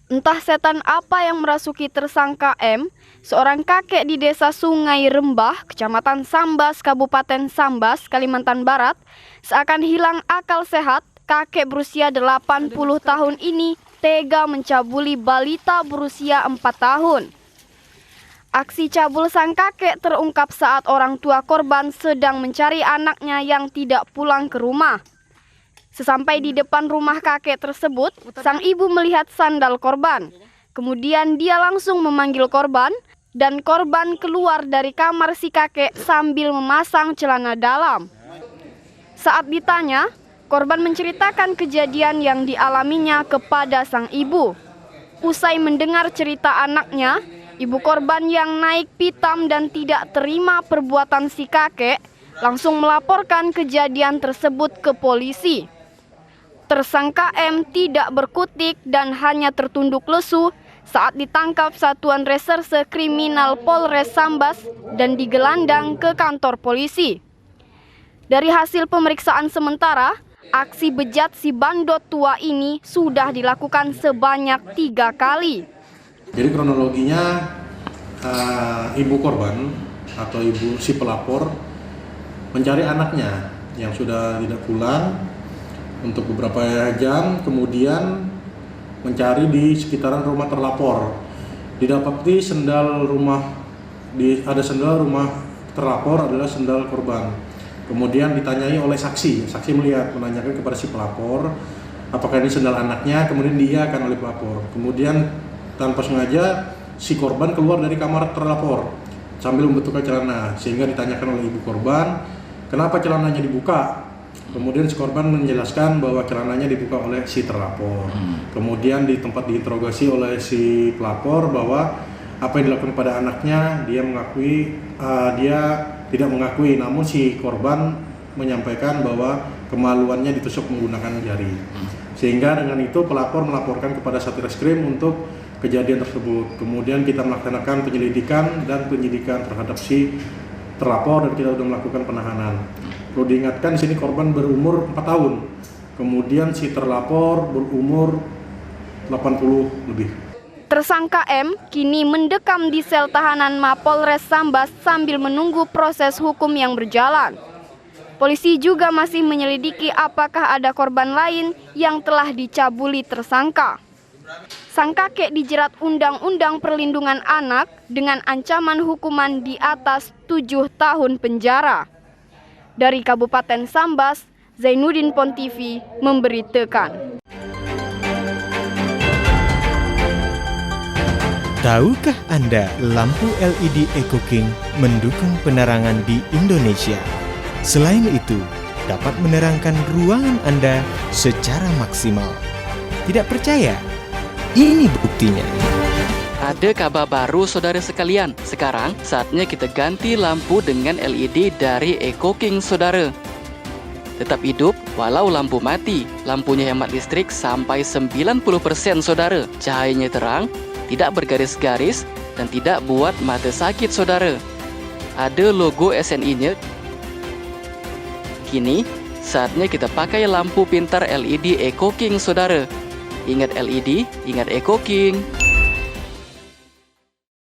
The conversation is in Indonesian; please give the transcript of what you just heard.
Entah setan apa yang merasuki tersangka M, seorang kakek di desa Sungai Rembah, Kecamatan Sambas, Kabupaten Sambas, Kalimantan Barat, seakan hilang akal sehat. Kakek berusia 80 tahun ini tega mencabuli balita berusia 4 tahun. Aksi cabul sang kakek terungkap saat orang tua korban sedang mencari anaknya yang tidak pulang ke rumah. Sesampai di depan rumah kakek tersebut, sang ibu melihat sandal korban. Kemudian dia langsung memanggil korban, dan korban keluar dari kamar si kakek sambil memasang celana dalam. Saat ditanya, korban menceritakan kejadian yang dialaminya kepada sang ibu. Usai mendengar cerita anaknya, ibu korban yang naik pitam dan tidak terima perbuatan si kakek langsung melaporkan kejadian tersebut ke polisi. Tersangka M tidak berkutik dan hanya tertunduk lesu saat ditangkap Satuan Reserse Kriminal Polres Sambas dan digelandang ke kantor polisi. Dari hasil pemeriksaan sementara, aksi bejat si bandot tua ini sudah dilakukan sebanyak 3 kali. Jadi kronologinya ibu korban atau ibu si pelapor mencari anaknya yang sudah tidak pulang untuk beberapa jam, kemudian mencari di sekitaran rumah terlapor. Didapati ada sendal rumah terlapor adalah sendal korban. Kemudian ditanyai oleh saksi menanyakan kepada si pelapor apakah ini sendal anaknya, kemudian diiyakan oleh pelapor. Kemudian tanpa sengaja si korban keluar dari kamar terlapor sambil membetulkan celana, sehingga ditanyakan oleh ibu korban kenapa celananya dibuka. Kemudian si korban menjelaskan bahwa celananya dibuka oleh si terlapor. Kemudian di tempat diinterogasi oleh si pelapor bahwa apa yang dilakukan pada anaknya, dia tidak mengakui, namun si korban menyampaikan bahwa kemaluannya ditusuk menggunakan jari. Sehingga dengan itu pelapor melaporkan kepada Satreskrim untuk kejadian tersebut. Kemudian kita melaksanakan penyelidikan terhadap si terlapor dan kita sudah melakukan penahanan. Perlu diingatkan di sini korban berumur 4 tahun. Kemudian si terlapor berumur 80 lebih. Tersangka M kini mendekam di sel tahanan Mapolres Sambas sambil menunggu proses hukum yang berjalan. Polisi juga masih menyelidiki apakah ada korban lain yang telah dicabuli tersangka. Sang kakek dijerat Undang-Undang Perlindungan Anak dengan ancaman hukuman di atas 7 tahun penjara. Dari Kabupaten Sambas, Zainuddin Pontivi memberitakan. Tahukah Anda lampu LED Eco King mendukung penerangan di Indonesia? Selain itu, dapat menerangkan ruangan Anda secara maksimal. Tidak percaya? Ini buktinya. Ada kabar baru saudara sekalian. Sekarang saatnya kita ganti lampu dengan LED dari Eco King saudara. Tetap hidup walau lampu mati. Lampunya hemat listrik sampai 90% saudara. Cahayanya terang, tidak bergaris-garis dan tidak buat mata sakit saudara. Ada logo SNI-nya. Kini saatnya kita pakai lampu pintar LED Eco King saudara. Ingat LED, ingat Eco King.